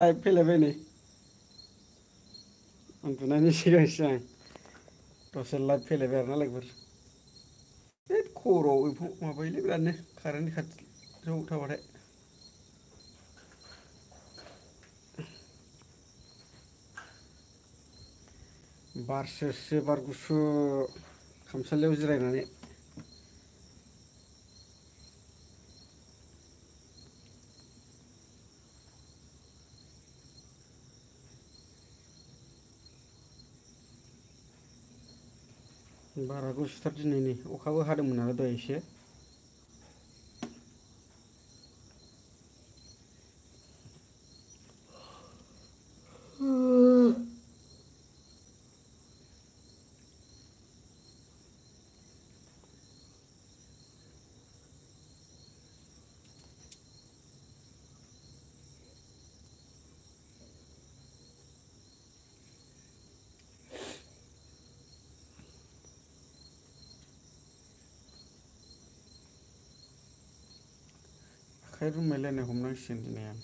Live फैलायबाय नै उन्दुनायनि सिगां सिगां दसे लाइभ फैलायबाय आरोना लोगोफोर। है खर'आव एम्फौ माबायोलै बिरादनो कारेन्टनि खाथियाव थाबाथाय। बार स्रो स्रो बार गुसु खामसालियाव जिरायनानै। बारा गुसुथार दिनै नै अखाबो हादोंमोन नालाय दहाय एसे। आखाइ रुमायलायनाय हमनांसिगोन दिनै आं।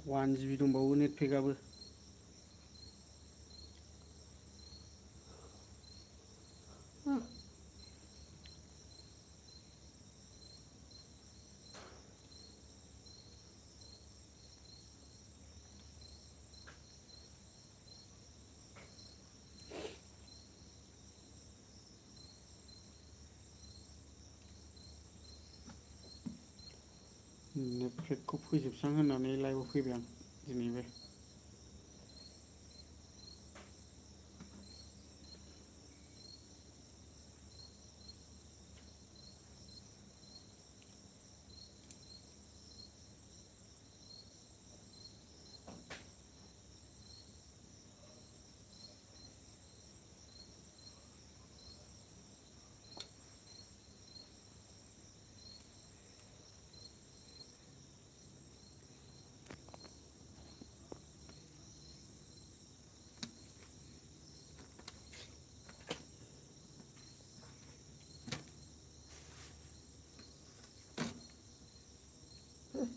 वान जिबि दंबावो नेटपेकआबो। नेटपेकखौ फोजोबस्रां होननानै लाइभआव फैबाय आं दिनैबो।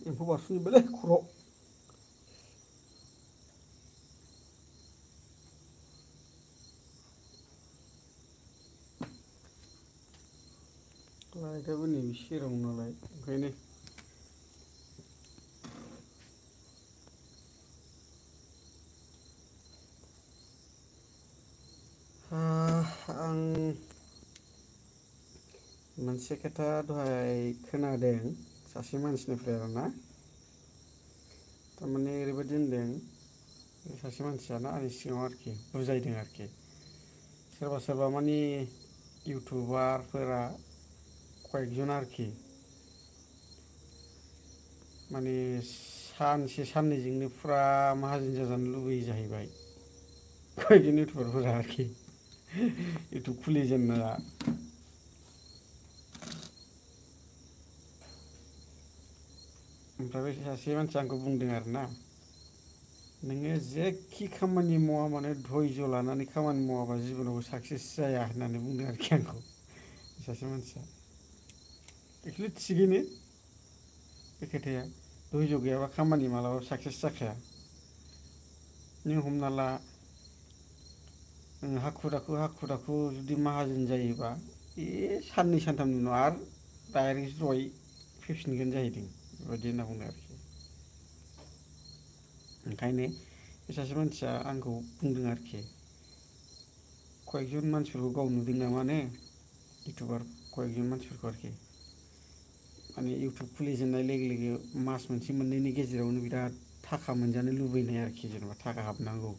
एम्फौ बारसोजोब्बायलै खर'आव। लाइटआबो नै सेराव नालाय ओंखायनो। आं मोनसे खोथा दहाय खोनादों सासे मानसिनिफ्राय आरोना। थारमाने ओरैबायदि होनदों सासे मानसियाना आंनि सिगाङाव आरोखि बुजायदों आरोखि। सोरबा सोरबा माने इउटुबारफोरा कয়েকজন आरोखि माने सानसे साननैजोंनो फुरा माहाजोन जाजानो लुबैयो जाहैबाय। कয়েকজন इउटुबारफोरा आरोखि इउटुब खुलिजेननाया। ओमफ्राय बे सासे मानसिया आंखौ बुंदों आरोना, नोङो जेखि खामानि मावा मानो धयज' लानानै खामानि मावाबा जिबनाव साक्सेस जाया होननानै बुंदों आरोखि आंखौ सासे मानसिया। एक्सुलि थिगैनो बे खोथाया। धयज' गैयाबा खामानि मालाबाबो साक्सेस जाखाया। नों हमना ला हाखु दाखु जुदि माहाजोन जायोबा बे साननै सानथामनि उनाव आरो डाइरेक्ट जयै फैफिनगोन जाहैदों बेबायदि होनना बुंदों आरोखि। ओंखायनो बे सासे मानसिया आंखौ बुंदों आरोखि कয়েকজন मानसिफोरखौ गाव नुदों नामानो इउटुबार कয়েকজন मानसिफोरखौ आरोखि माने इउटुब खुलिजेननाय लोगो लोगो मास मोनसे मोननैनि गेजेरावनो बिराद थाखा मोनजानो लुबैनाय आरोखि, जेनेबा थाखा हाबनांगौ।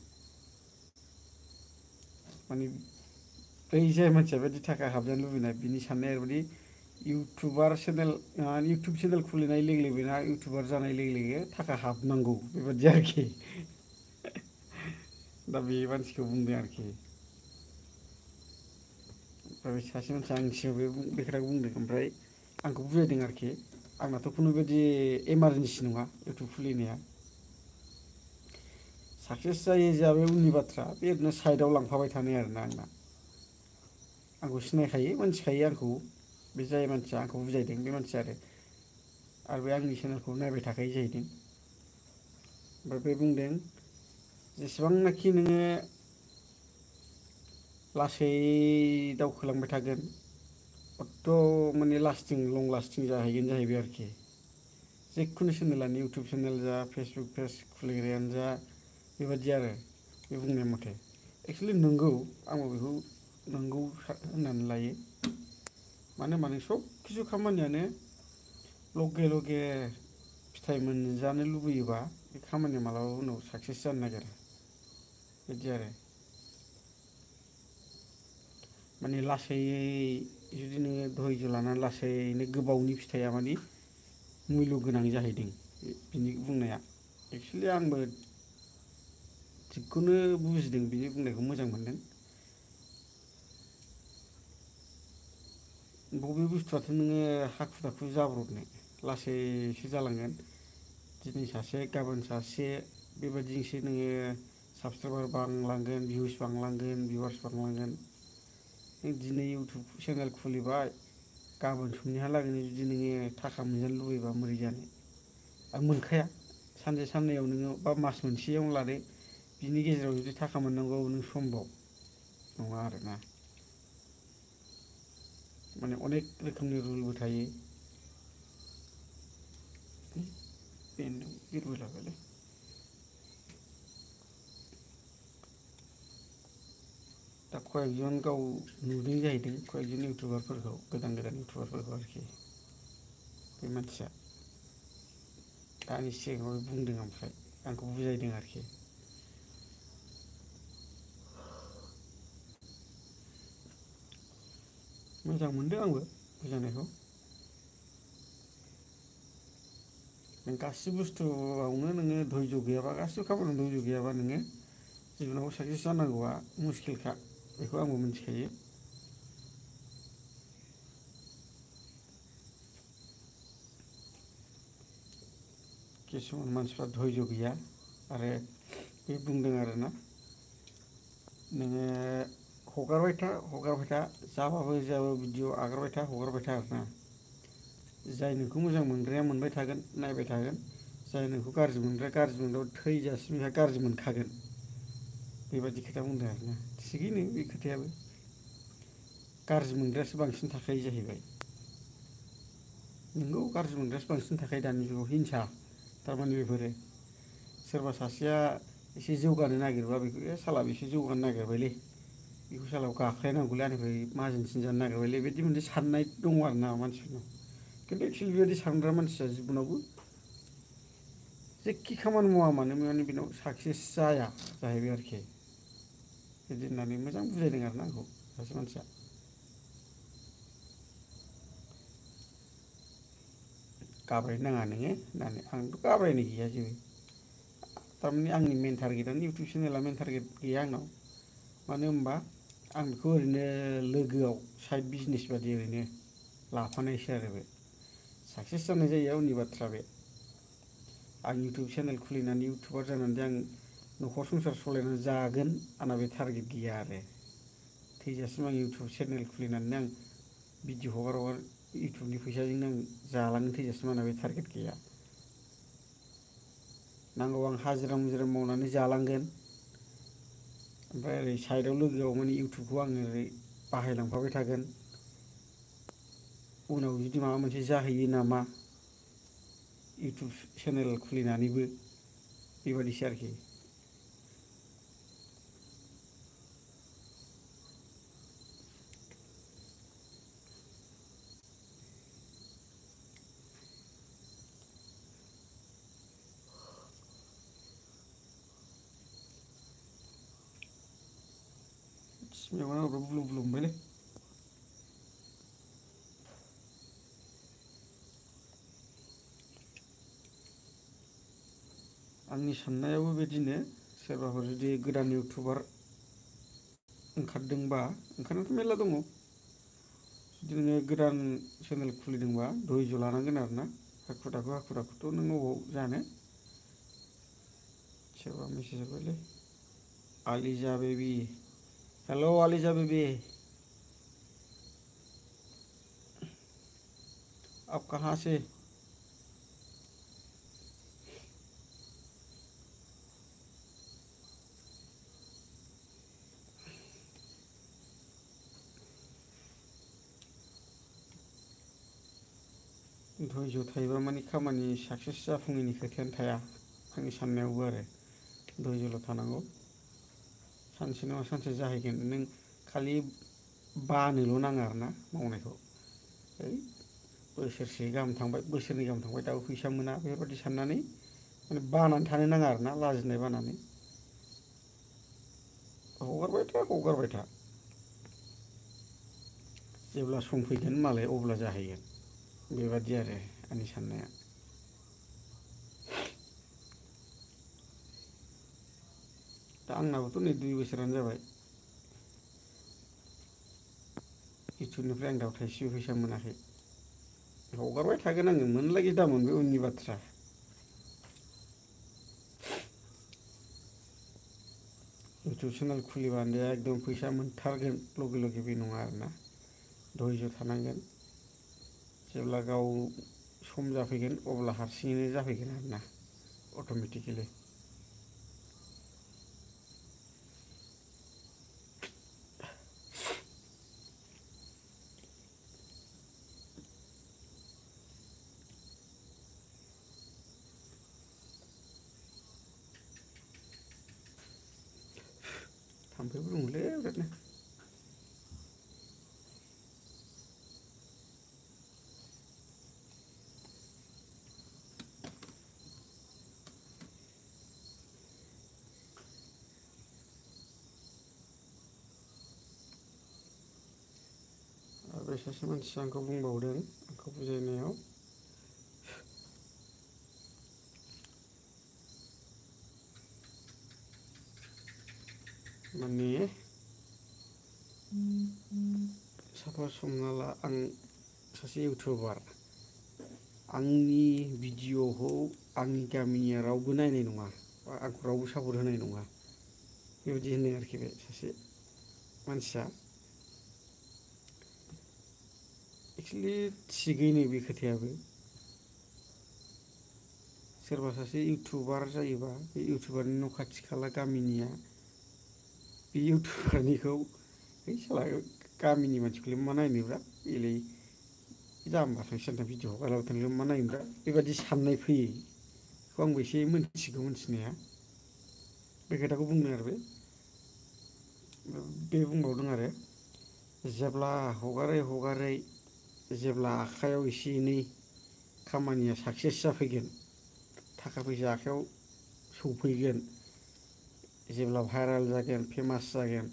माने बै जाय मानसिया बायदि थाखा हाबजानो लुबैनाय बिनि साननाया ओरैबायदि इउटुब चेनेल खुलिनाय लोगो लोगो बेना इउटुबार जानाय लोगो लोगो थाखा हाबनांगौ बेबादि आरोखि। दा बे मानसिखौ बुंदों आरोखि। ओमफ्राय सासे मानसिया आंनि सिगाङाव बे खोथाखौ बुंदों ओमफ्राय आंखौ बुजायदों आरोखि। आंनाथ' खुनु बेबायदि इमारजेन्सि नङा इउटुब खुलिनाया। साक्सेस जायो जाया बे उननि बाथ्रा बे ओरैनो साइडआव लांफाबाय थानाय आरोना आंना। आंखौ सिनायखायो मोनथिखायो आंखौ बे जाय मानसिया आंखौ बुजायदों बे मानसिया आरो बे आंनि चेनेलखौ नायबाय थाखायो जाहैदों। ओमफ्राय बे बुंदों जेसेबांनाखि नोङो लासै दावखोलांबाय थागोन हत्थ' माने लास्टिं लं लास्टिं जाहैगोन जाहैबाय आरोखि। जिखुनु चेनेलानो इउटुब चेनेल जा फेसबुक पेज खुलिग्रायानो जा बेबादि आरो बे बुंनाय मथे। एक्सुवेलि नंगौ आंबो बेखौ नंगौ होननानै लायो। मानो होनबा नों सब खिसु खामानियानो लगे लगे फिथाइ मोनजानो लुबैयोबा बे खामानिया मालाबाबो उनाव साक्सेस जानो नागिरा बिदि आरो। माने लासैयै जुदि नोङो धयज' लानानै लासैनो गोबावनि फिथाइया माने मुल्य गोनां जाहैदों बिनि बुंनाया। एक्सुवेलि आंबो थिगखौनो बुजिदों बिनि बुंनायखौ मोजां मोनदों। बबे बुस्थुआथ' नोङो हाखु दाखु जाब्रबनो लासैसो जालांगोन। दिनै सासे गाबोन सासे बेबायदिजोंसो नोङो साबसक्राइबार बांलांगोन भिउस बांलांगोन भिउवार्स बांलांगोन। नों दिनै इउटुब चेनेल खुलिबाय गाबोन समनिहालागैनो जुदि नोङो थाखा मोनजानो लुबैबा बोरै जानो। आरो मोनखाया सानसे साननैयाव नोङो बा मास मोनसेयावनो लादो बिनि गेजेराव जुदि थाखा मोननांगौ नों सम्भब नङा आरोना। माने अनेक रोखोमनि रुलबो थायो। बेनो बिरबो लाबायलै। दा कয়েकजन गाव नुदों जाहैदों कয়েकजन इउटुबारफोरखौ गोदान गोदान इउटुबारफोरखौ आरोखि बे मानसिया। दा आंनि सिगाङाव बुंदों ओमफ्राय आंखौ बुजायदों आरोखि। मोजां मोनदों आंबो बुजायनायखौ। नों गासिबो बुस्थुआवनो नोङो धयज' गैयाबा गासिबो खामानियावनो धयज' गैयाबा नोङो जिबनाव साक्सेस जानांगौआ मुस्किलखा बेखौ आंबो मिथिखायो। किसुमान मानसिफ्रा धयज' गैया आरो बे बुंदों आरोना नोङो हगारबाय था जाबाबो जायाबाबो भिडिअ आगारबाय था हगारबाय था आरोना। जाय नोंखौ मोजां मोनग्राया मोनबाय थागोन नायबाय थागोन। जाय नोंखौ गाज्रि मोनग्राया गाज्रि मोनदाव थैजासिम बेहा गाज्रि मोनखागोन। बेबायदि खोथा बुंदों आरोना थिगैनो बे खोथायाबो। गाज्रि मोनग्रायासो बांसिन थाखायो जाहैबाय। नोंगौ गाज्रि मोनग्रायासो बांसिन थाखायो दानि जुगाव हिंसा थारमाने बेफोरो। सोरबा सासेया एसे जौगानो नागिरबा बेखौ साला बेसो जौगानो नागिरबायलै बेखौ सालाखौ गाख्लायनांगौलै आंनिफ्राय माहाजोनसिन जानो नागिरबायलै बेबायदि मोनसे साननाय दङ आरो ना मानसिफोरनाव। खिन्थु एक्सुवेलि बेबायदि सानग्रा मानसिया जिबनावबो जेखि खामानि मावा मानो माने बेनाव साक्सेस जाया जाहैबाय आरोखि। बिदि होननानै मोजां बुजायदों आरोना आंखौ सासे मानसिया। गाब्रायनो नाङा नोङो होननानै आंथ' गाब्रायनाय गैया जेबो। थारमाने आंनि मेन टारगेटआनो इउटुब चेनेला मेन टारगेट गैया आंनाव। मानो होनबा आं बेखौ ओरैनो लोगोआव साइड बिजनेस बादि ओरैनो लाफानायसो आरो बे। साक्सेस जानाय जायैया उननि बाथ्रा बे। आं इउटुब चेनेल खुलिनानै इउटुबार जानानै आं न'खर संसार सालायनानै जागोन आंना बे टारगेट गैया आरो। थैजासिम आं इउटुब चेनेल खुलिनानै आं भिडिअ हगार हगार इउटुबनि फैसाजोंनो आं जालांनो थैजासिम आंना बे टारगेट गैया। नांगौ आं हाजिरा मुजिरा मावनानै जालांगोन। ओमफ्राय ओरै साइडआव लोगोआव माने इउटुबखौ आङो ओरै बाहायलांफाबाय थागोन। उनाव जुदि माबा मोनसे जाहैयो नामा इउटुब चेनेल खुलिनानैबो बेबादिसो आरोखि। मेगना बोरैबा बुलुं बुलुं मोनबायलै। आंनि साननायाबो बिदिनो सोरबाफोर जुदि गोदान इउटुबार ओंखारदोंबा ओंखारनायाथ' मेरला दङ जुदि नोङो गोदान चेनेल खुलिदोंबा धैज' लानांगोन आरोना हाखु दाखुथ' नों अबाव जानो सोरबा मेसेज हरबायलै आलिजा बेबि हेल' आलिजा बेबि आप कहाँ से धैज' थायोबा माने खामानि साक्सेस जाफुङैनि खोथायानो थाया आंनि साननायावबो आरो धैज'ल' थानांगौ सानसे नङा सानसे जाहैगोन नों खालि बानोल' नाङा आरोना मावनायखौ है बोसोरसे गाहाम थांबाय बोसोरनै गाहाम थांबाय दाबो फैसा मोना बेफोरबायदि साननानै माने बानानै थानो नाङा आरोना लाजिनाय बानानै हगारबाय था जेब्ला सम फैगोन मालाय अब्ला जाहैगोन बेबादि आरो आंनि साननाया दा आंनाबोथ' नै 2 बोसोरानो जाबाय इउटुबनिफ्राय आं दाबो थाइसेबो फैसा मोनाखै हगारबाय थागोन आङो मोनलागि दामोन बे उननि बाथ्रा इउटुब चेनेल खुलिबानो एकदम फैसा मोनथारगोन लगे लगे बे नङा आरोना धैज' थानांगोन जेब्ला गाव सम जाफैगोन अब्ला हारसिङैनो जाफैगोन आरोना अट'मेटिकेलि थाम्फैबो दङलै बिरादनो बे सासे मानसिया आंखौ बुंबावदों आंखौ बुजायनायाव माने साफा हमना ला आं सासे इउटुबार आंनि भिडिअखौ आंनि गामिनिया रावबो नायनाय नङा बा आंखौ रावबो सापर्ट होनाय नङा बेबायदि होनो आरोखि बे सासे मानसिया एक्सुवेलि थिगैनो बे खोथायाबो सोरबा सासे इउटुबार जायोबा बे इउटुबारनि न' खाथि खाला गामिनिया बे इउटुबारनिखौ है साला गामिनि मानसिखौलाय मा नायनोब्रा बेलाय जाम्बासो सोरना भिडिअ हगारलाबाय थानायखौ मा नायनोब्रा बेबादि साननाय फैयो बेखौ आंबो एसे मोनथिगौ मोनथिनाया बे खोथाखौ बुंदों आरो बे बुंबावदों आरो जेब्ला हगारै जेब्ला आखाइयाव एसे एनै खामानिया साक्सेस जाफैगोन थाखा फैसा आखाइयाव सौफैगोन जेब्ला भाइरेल जागोन फेमास जागोन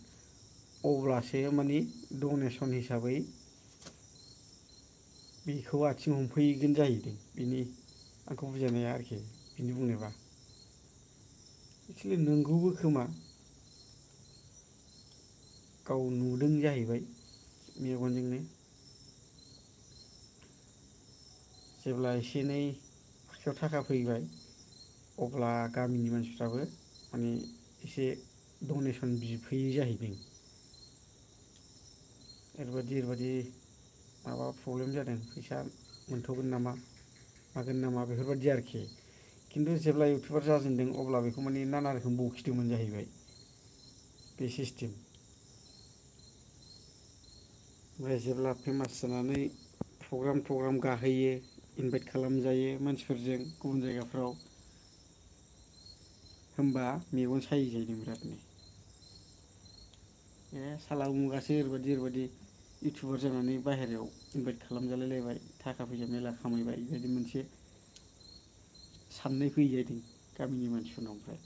अब्लासो माने डनेसन हिसाबै बेखौ आथिं हमफैगोन जाहैदों बिनि आंखौ बुजायनाया आरोखि बिनि बुंनायबा एक्सुवेलि नंगौबो खोमा गाव नुदों जाहैबाय मेगनजोंनो जेब्ला एसे एनै आखाइयाव थाखा फैबाय अब्ला गामिनि मानसिफ्राबो माने एसे डनेसन बिफैयो जाहैदों ओरैबायदि माबा प्रब्लेम जादों फैसा मोनथ'गोन नामा मागोन नामा बेफोरबायदि आरोखि खिन्थु जेब्ला इउटुबार जाजेनदों अब्ला बेखौ माने नाना रोखोम बखिदोंमोन जाहैबाय बे सिस्टेम ओमफ्राय जेब्ला फेमास जानानै प्रग्राम गाहैयो इनभाइट खालामजायो मानसिफोरजों गुबुन जायगाफ्राव होमबा मेगन सायो जाहैदों बिरादनो साला उमुगासो ओरैबायदि इउटुबार जानानै बाहेरायाव इनभाइट खालामजालायलायबाय थाखा फैसा मेरला खामायबाय बेबायदि मोनसे साननाय फैयो जाहैदों गामिनि मानसिफोरनाव ओमफ्राय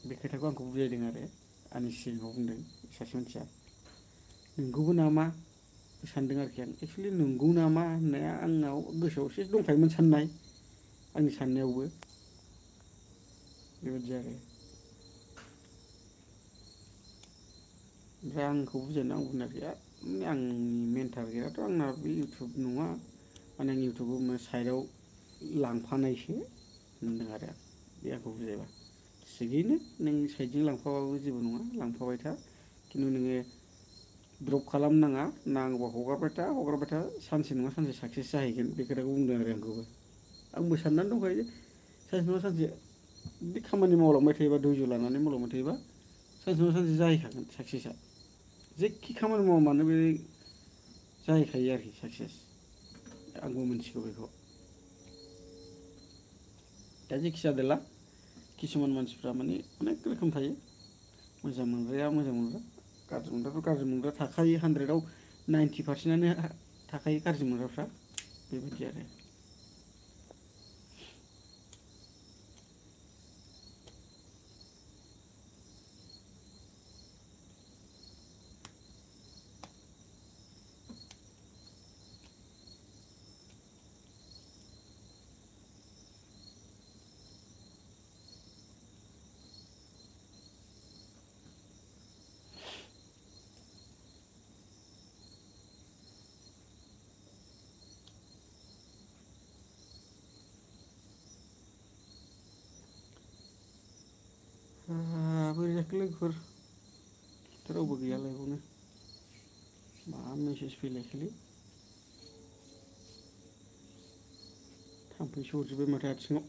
बे खोथाखौ आंखौ बुजायदों आरो आंनि सिगाङाव बुंदों सासे मानसिया नंगौबो नामा सानदों आरोखि आं एक्सुवेलि नंगौ नामा होननाया आंनाव गोसोआव एसे दंखायोमोन साननाय आंनि साननायावबो बेबायदि आरो ओमफ्राय आंखौ बुजायनो आं बुंनो गैया आंनि मेन टारगेटआथ' आंना बे इउटुब नङा माने आं इउटुबाव साइडआव लांफानायसो होनदों आरो बे आंखौ बुजायबा थिगैनो नों साइडजों लांफाबाबो जेबो नङा लांफाबाय था खिन्थु नोङो द्रप खालामनाङा नांगौबा हगारबाय था सानसे नङा सानसे साक्सेस जाहैगोन बे खोथाखौ बुंदों आरो आंबो साननानै दंखायो जे सानसे नङा सानसे बिदि खामानि मावलांबाय थायोबा धैज' लानानै मावलांबाय थायोबा सानसे नङा सानसे जाहैखागोन साक्सेसआ जेखि खामानि मावा मानो बे जाहैखायो आरोखि साक्सेस आंबो मिथिगौ बेखौ दा जेखि जादोला किसुमान मानसिफ्रा माने अनेक रोखोम थायो मोजां मोनग्राया मोजां मोनग्रा गाज्रि मोनग्राथ' गाज्रि मोनग्रा थाखायो 100आव 90%आनो थाखायो गाज्रि मोनग्राफ्रा बेबायदि आरो बोरै जाखो लोगोफोर रावबो गैया लाइभआवनो मा मेसेज फैलायखोलै थाम्फैसो अरजोब्बाय माथो आथिङाव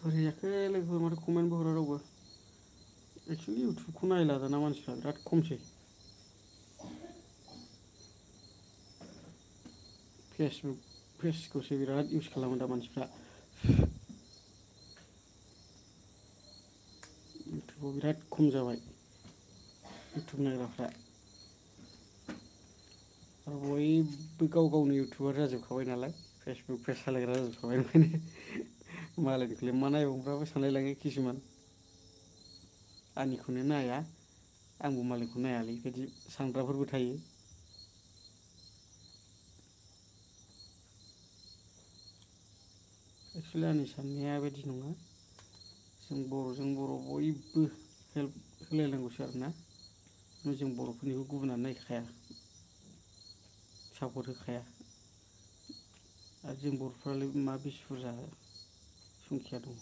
बोरै जाखो लोगोफोर माथो कमेन्टबो हरा रावबो एक्सुवेलि इउटुबखौ नायला दाना मानसिफ्रा बिराद खमसै फेसखौसो बिराद इउस खालामो दा मानसिफ्रा इउटुबाव बिराद खम जाबाय इउटुब नायग्राफ्रा आरो बयबो गाव गावनो इउटुबार जाजोबखाबाय नालाय फेसबुक पेज सालायग्रा जाजोबखाबाय ओंखायनो मालायनिखौलाय मा नायबावनोफ्राबो सानलायलाङो किसुमान आंनिखौनो नाया आंबो मालायखौ नायालै बिदि सानग्राफोरबो थायो एक्सुवेलि आंनि साननाया बेबायदि नङा जों बर'जों बर' बयबो हेल्प होलायनांगौसो आरोना जों बर'फोरनिखौ गुबुनानो नायखाया सापर्ट होखाया आरो जों बर'फ्रालाय मा बेसे बुरजा संखिया दं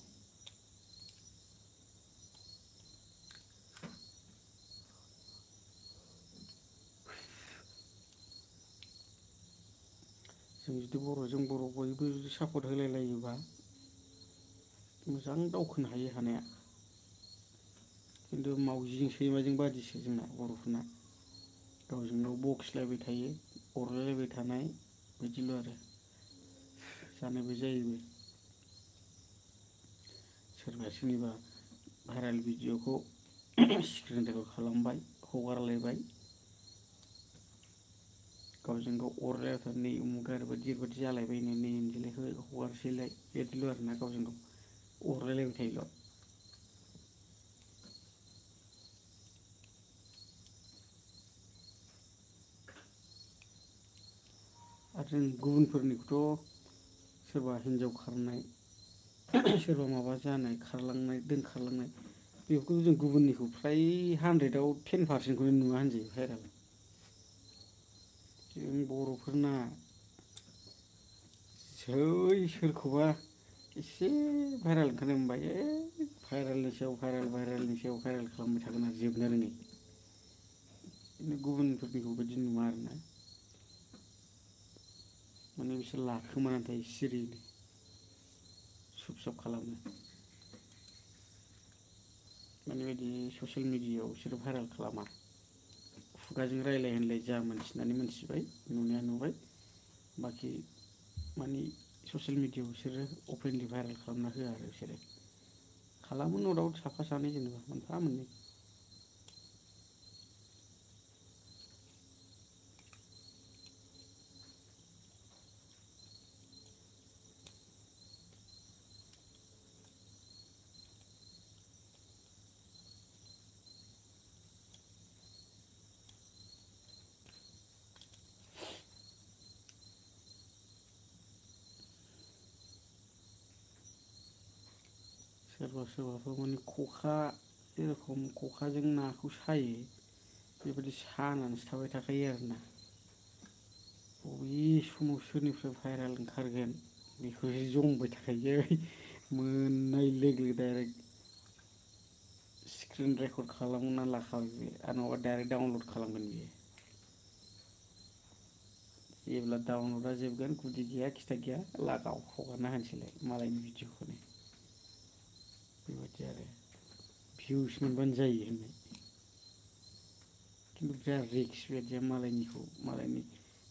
जों जुदि बर'जों बर' बयबो जुदि सापर्ट होलाय लायोबा मोजां दावखोनो हायो हानाया खिन्थु मावजिजों सैमाजों बादिसो जोंना बर'फोरना गावजों गाव बखिलायबाय थायो अरलायलायबाय थानाय बिदिल' आरो जानायबो जायोबो सोरबा सोरनिबा भाइरेल भिडिअ'खौ स्क्रिन रेकर्ड खालामबाय हगारलायबाय गावजों गाव अरलायबाय नै उमुगा ओरैबायदि जालायबायनो नै उन्दैलायखौ हगारसैलाय बिदिल' आरोना गावजों गाव अरलायलायबाय थायोल' जों गुबुनफोरनिखौथ' सोरबा हिनजाव खारनाय सोरबा माबा जानाय खारलांनाय दोनखारलांनाय बेफोरखौ जों गुबुननिखौ फ्राय 100आव 10%खौनो नुवा होनजायो भाइराल। जों बर'फोरना सोरखौबा एसे भाइराल ओंखारनाय मोनबाय भाइरालनि सायाव भाइराल भाइरालनि सायाव भाइराल खालामबाय थागोन आरो जोबनो रोङै। गुबुनफोरनिखौ बिदि नुवा आरोना माने बिसोर लाखोमानानै थायो सिरियैनो सुब साब खालामो माने बिदि ससियेल मिडियायाव बिसोरो भाइराल खालामा। खुगाजों रायलाय होनलाय जा मोनथिनानै मोनथिबाय नुनाया नुबाय बाखि माने ससियेल मिडियायाव बिसोरो अपेनलि भाइरेल खालामना होआ आरो बिसोरो खालामो न' दाउट साफा सानै जेनेबा मोनफा मोननै। सोरबा सोरबाथ' माने खखा जेरखम खखाजों नाखौ सायो बेबायदि सानानैसो थाबाय थाखायो आरोना बबे समाव सोरनिफ्राय भाइराल ओंखारगोन बेखौसो जमबाय थाखायो मोननाय लोगो डाइरेक्ट स्क्रिन रेकर्ड खालामना लाखाबाय बे आरो नङाबा डाइरेक्ट डाउनलड खालामगोन बियो। जेब्ला डाउनलडा जोबगोन गुदि गैया खिथा गैया लागाव हगारना होनोसैलाय मालायनि भिडिअखौनो बेबायदि आरो भिउस मोनबानो जायो होननाय। खिन्थु बिराद रिक्स बेबायदिया मालायनिखौ मालायनि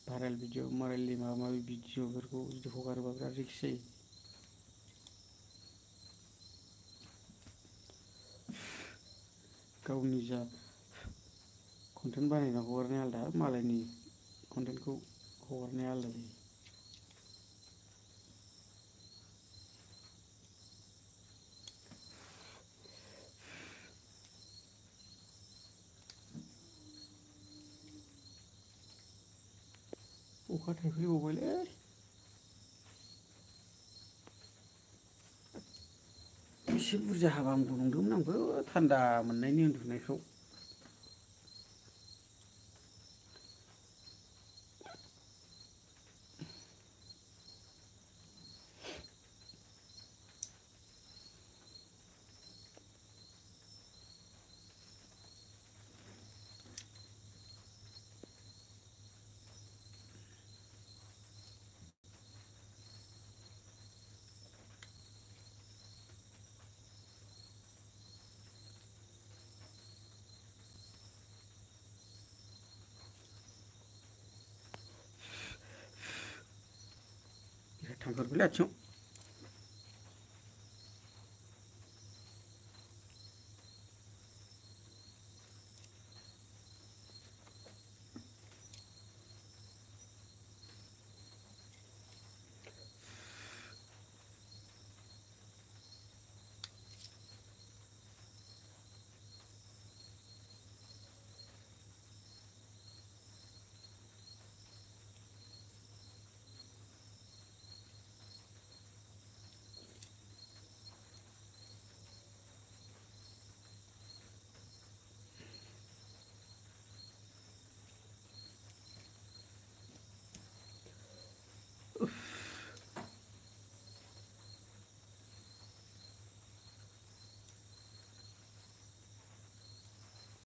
भाइरेल भिडिअ मालायनि माबा माबि भिडिअफोरखौ जुदि हगारोबा बिराद रिक्स जायो। गावनि जा कन्टेन्ट बानायना हगारनाया आलादा मालायनि कन्टेन्टखौ हगारनाया आलादा जायो। अखा थाइफ्रिबावबायलै एसे बुरजा हाबा हामगौ नंदोंमोन आंबो थान्दा मोननायनि उन्दुनायखौ। थांगोरबायलै आथिङाव